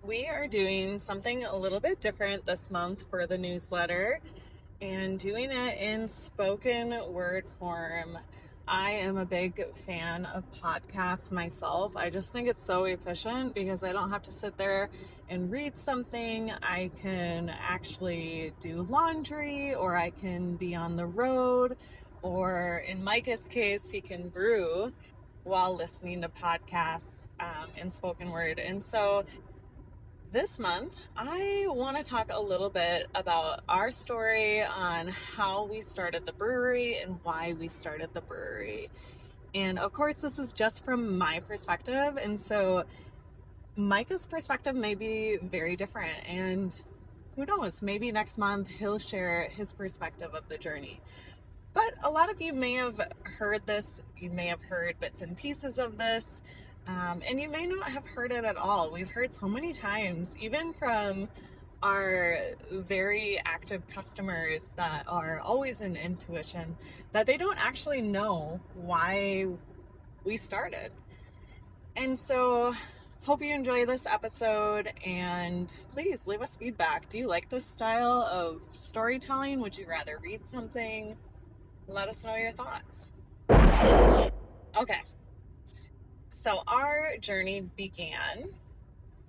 We are doing something a little bit different this month for the newsletter and doing it in spoken word form. I am a big fan of podcasts myself. I just think it's so efficient because I don't have to sit there and read something. I can actually do laundry, or I can be on the road, or in Micah's case, he can brew while listening to podcasts in spoken word. And so this month, I want to talk a little bit about our story on how we started the brewery and why we started the brewery. And of course, this is just from my perspective. And so Micah's perspective may be very different. And who knows, maybe next month he'll share his perspective of the journey. But a lot of you may have heard this, you may have heard bits and pieces of this, and you may not have heard it at all. We've heard so many times, even from our very active customers that are always in Intuition, that they don't actually know why we started. And so, hope you enjoy this episode, and please leave us feedback. Do you like this style of storytelling? Would you rather read something? Let us know your thoughts. Okay, so our journey began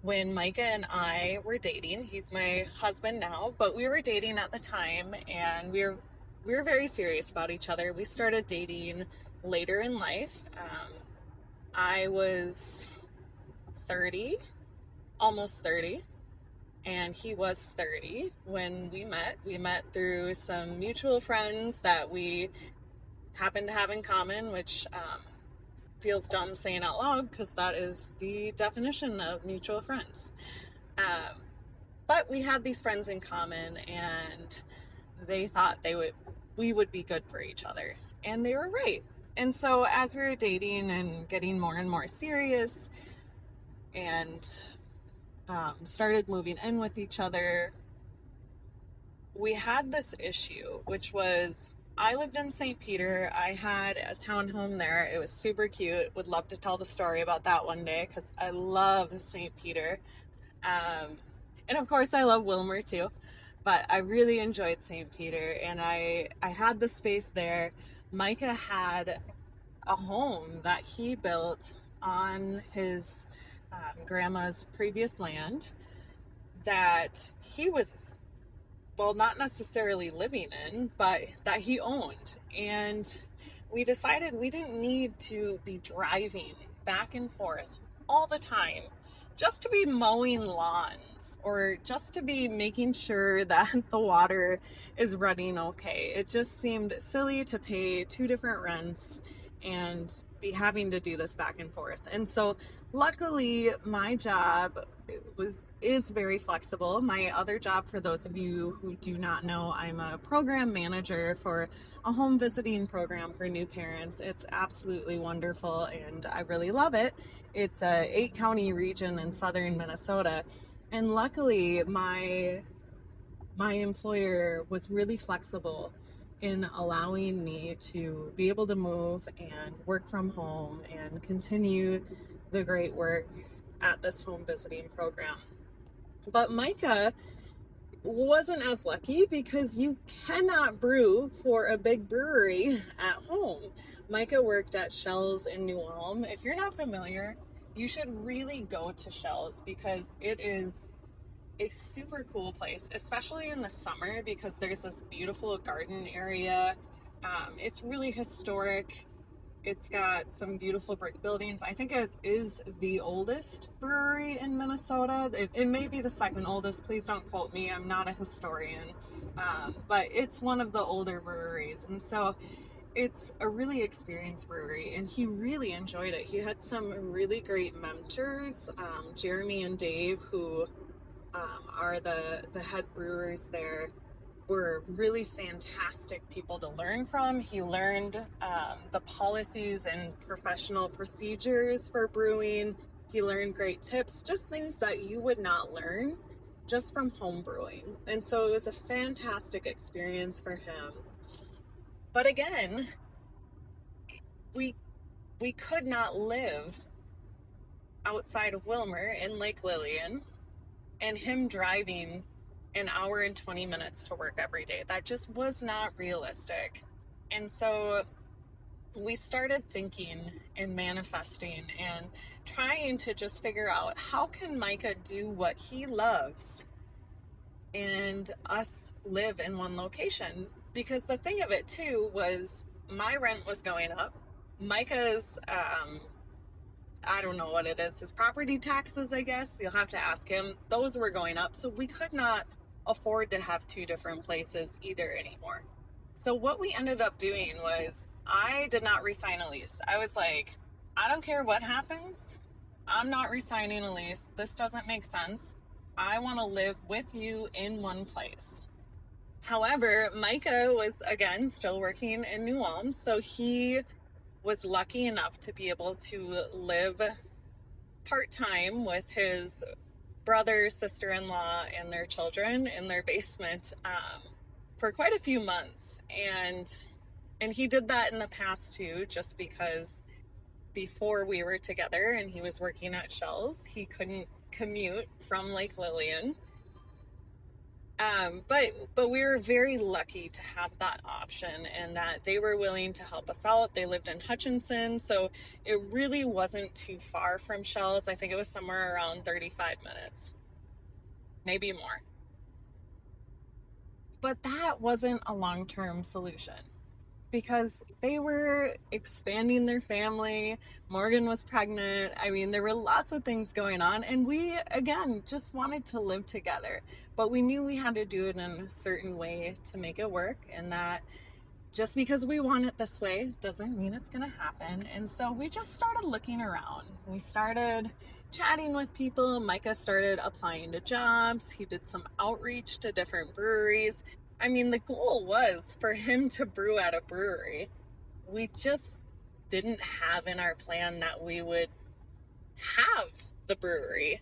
when Micah and I were dating. He's my husband now, but we were dating at the time, and we were very serious about each other. We started dating later in life. I was 30, almost 30. And he was 30 when we met. We met through some mutual friends that we happened to have in common, which feels dumb saying out loud because that is the definition of mutual friends. But we had these friends in common, and they thought we would be good for each other. And they were right. And so as we were dating and getting more and more serious and started moving in with each other, we had this issue, which was I lived in St. Peter. I had a townhome there. It was super cute. Would love to tell the story about that one day because I love St. Peter. And of course, I love Wilmer too. But I really enjoyed St. Peter, and I had the space there. Micah had a home that he built on his grandma's previous land that he was, well, not necessarily living in, but that he owned. And we decided we didn't need to be driving back and forth all the time just to be mowing lawns or just to be making sure that the water is running okay. It just seemed silly to pay two different rents and be having to do this back and forth. And so luckily my job is very flexible. My other job, for those of you who do not know, I'm a program manager for a home visiting program for new parents. It's absolutely wonderful and I really love it. It's a 8-county region in southern Minnesota. And luckily my employer was really flexible in allowing me to be able to move and work from home and continue the great work at this home visiting program. But Micah wasn't as lucky because you cannot brew for a big brewery at home. Micah worked at Shell's in New Ulm. If you're not familiar, you should really go to Shell's because it is a super cool place, especially in the summer because there's this beautiful garden area. It's really historic. It's got some beautiful brick buildings. I think it is the oldest brewery in Minnesota. It may be the second oldest. Please don't quote me. I'm not a historian. But it's one of the older breweries. And so it's a really experienced brewery, and he really enjoyed it. He had some really great mentors, Jeremy and Dave, who are the head brewers there, were really fantastic people to learn from. He learned the policies and professional procedures for brewing. He learned great tips, just things that you would not learn just from home brewing. And so it was a fantastic experience for him. But again, we could not live outside of Wilmer in Lake Lillian and him driving an hour and 20 minutes to work every day. That just was not realistic. And so we started thinking and manifesting and trying to just figure out, how can Micah do what he loves and us live in one location? Because the thing of it too was, my rent was going up. Micah's I don't know what it is, his property taxes, I guess, you'll have to ask him, those were going up. So we could not afford to have two different places either anymore. So what we ended up doing was, I did not re-sign a lease. I was like, I don't care what happens, I'm not re-signing a lease. This doesn't make sense. I want to live with you in one place. However, Micah was, again, still working in New Ulm, so he was lucky enough to be able to live part-time with his brother, sister-in-law, and their children in their basement for quite a few months. And he did that in the past too, just because before we were together and he was working at Shell's, he couldn't commute from Lake Lillian. But we were very lucky to have that option, and that they were willing to help us out. They lived in Hutchinson, so it really wasn't too far from Shell's. I think it was somewhere around 35 minutes, maybe more. But that wasn't a long-term solution, because they were expanding their family. Morgan was pregnant. I mean, there were lots of things going on, and we, again, just wanted to live together. But we knew we had to do it in a certain way to make it work, and that just because we want it this way doesn't mean it's going to happen. And so we just started looking around. We started chatting with people. Micah started applying to jobs. He did some outreach to different breweries. I mean, the goal was for him to brew at a brewery. We just didn't have in our plan that we would have the brewery.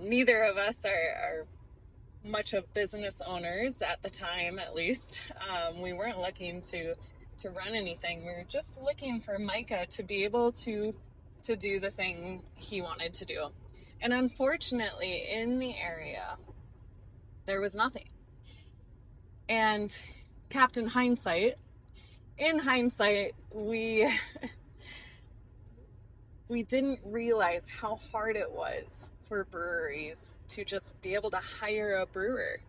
Neither of us are much of business owners at the time, at least. We weren't looking to run anything. We were just looking for Micah to be able to do the thing he wanted to do. And unfortunately, in the area, there was nothing. And in hindsight, we didn't realize how hard it was for breweries to just be able to hire a brewer.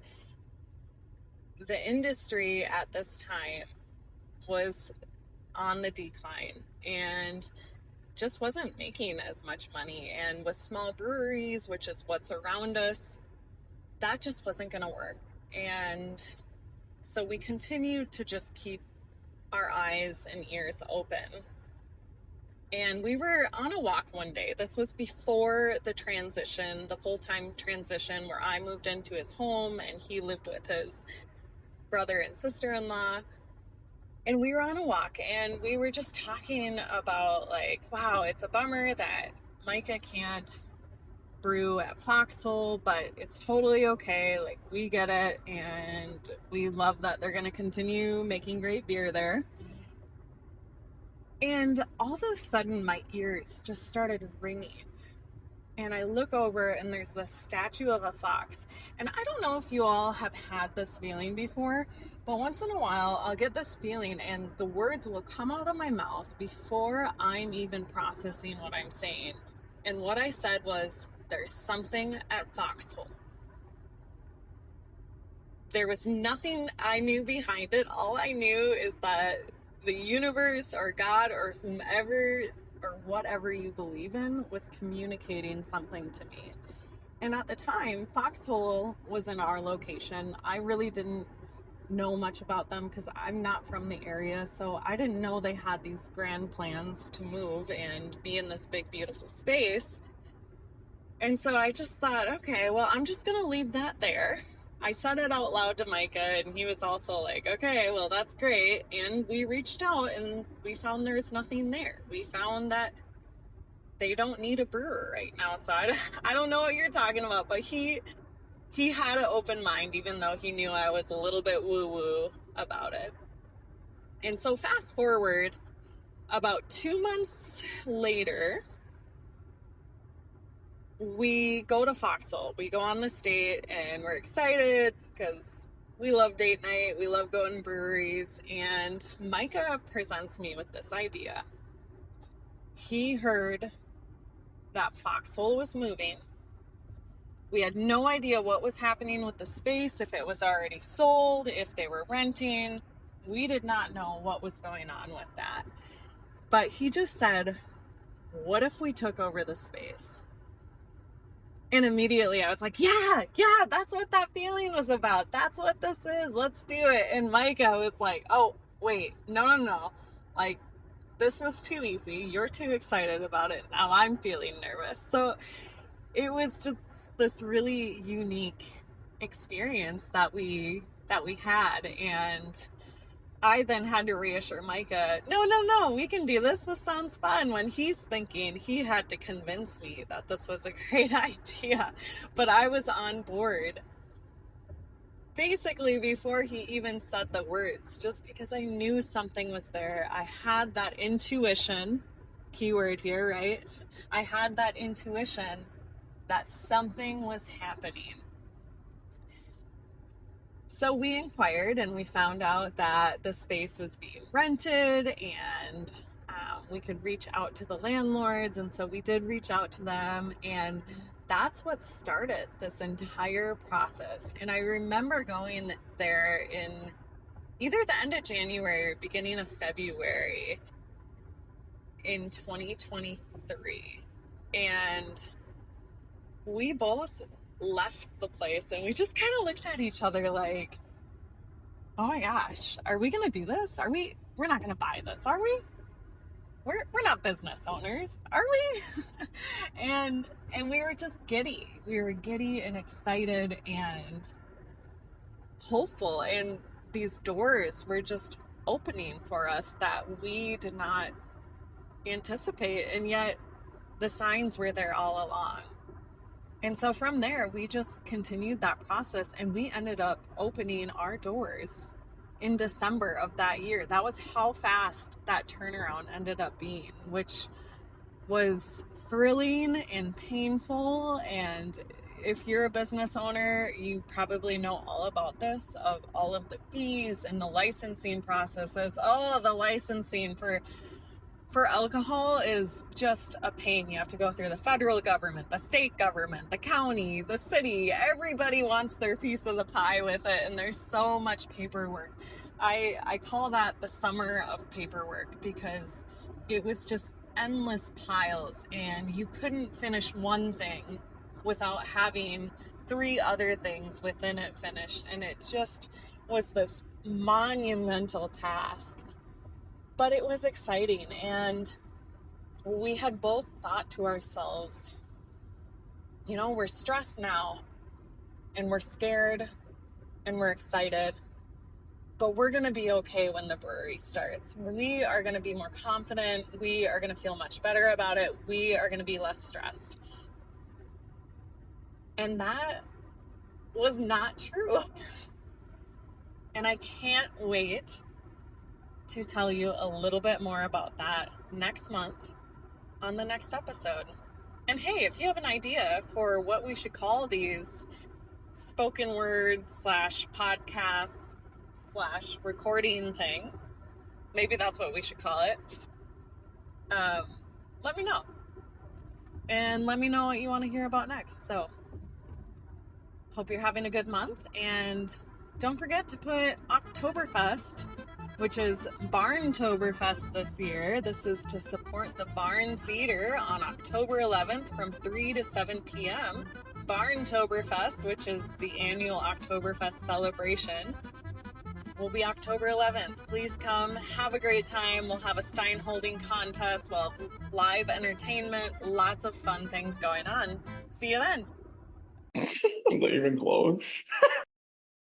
The industry at this time was on the decline and just wasn't making as much money. And with small breweries, which is what's around us, that just wasn't going to work. And so we continued to just keep our eyes and ears open. And we were on a walk one day. This was before the transition, the full-time transition, where I moved into his home and he lived with his brother and sister-in-law. And we were on a walk and we were just talking about, like, wow, it's a bummer that Micah can't brew at Foxhole, but it's totally okay. Like, we get it, and we love that they're going to continue making great beer there. And all of a sudden, my ears just started ringing. And I look over and there's this statue of a fox. And I don't know if you all have had this feeling before, but once in a while I'll get this feeling and the words will come out of my mouth before I'm even processing what I'm saying. And what I said was, there's something at Foxhole. There was nothing I knew behind it. All I knew is that the universe or God or whomever or whatever you believe in was communicating something to me. And at the time, Foxhole was in our location. I really didn't know much about them because I'm not from the area, so I didn't know they had these grand plans to move and be in this big, beautiful space. And so I just thought, okay, well, I'm just going to leave that there. I said it out loud to Micah, and he was also like, okay, well, that's great. And we reached out, and we found there's nothing there. We found that they don't need a brewer right now. So I don't know what you're talking about, but he had an open mind, even though he knew I was a little bit woo-woo about it. And so fast forward, about 2 months later, we go to Foxhole. We go on this date and we're excited because we love date night. We love going to breweries. And Micah presents me with this idea. He heard that Foxhole was moving. We had no idea what was happening with the space, if it was already sold, if they were renting. We did not know what was going on with that. But he just said, what if we took over the space? And immediately I was like, yeah, that's what that feeling was about. That's what this is. Let's do it. And Micah was like, oh, wait, no. Like, this was too easy. You're too excited about it. Now I'm feeling nervous. So it was just this really unique experience that we had. And I then had to reassure Micah, no, we can do this. This sounds fun. When he's thinking, he had to convince me that this was a great idea. But I was on board basically before he even said the words, just because I knew something was there. I had that intuition, keyword here, right? I had that intuition that something was happening. So we inquired and we found out that the space was being rented and we could reach out to the landlords. And so we did reach out to them, and that's what started this entire process. And I remember going there in either the end of January or beginning of February in 2023. And we both left the place and we just kind of looked at each other like, oh my gosh, are we gonna do this? We're not gonna buy this, are we? We're not business owners, are we? and we were just giddy. We were giddy and excited and hopeful, and these doors were just opening for us that we did not anticipate, and yet the signs were there all along. And so from there, we just continued that process, and we ended up opening our doors in December of that year. That was how fast that turnaround ended up being, which was thrilling and painful. And if you're a business owner, you probably know all about this, of all of the fees and the licensing processes. Oh, the licensing for alcohol is just a pain. You have to go through the federal government, the state government, the county, the city. Everybody wants their piece of the pie with it, and there's so much paperwork. I call that the summer of paperwork, because it was just endless piles, and you couldn't finish one thing without having 3 other things within it finished, and it just was this monumental task. But it was exciting, and we had both thought to ourselves, we're stressed now, and we're scared, and we're excited, but we're going to be okay when the brewery starts. We are going to be more confident. We are going to feel much better about it. We are going to be less stressed. And that was not true. And I can't wait to tell you a little bit more about that next month on the next episode. And hey, if you have an idea for what we should call these spoken word / podcast / recording thing, maybe that's what we should call it, let me know. And let me know what you want to hear about next. So hope you're having a good month, and don't forget to put Oktoberfest, which is Barntoberfest this year. This is to support the Barn Theater on October 11th from 3 to 7 p.m. Barntoberfest, which is the annual Oktoberfest celebration, will be October 11th. Please come, have a great time. We'll have a Stein holding contest. We'll have live entertainment, lots of fun things going on. See you then. Is that even close?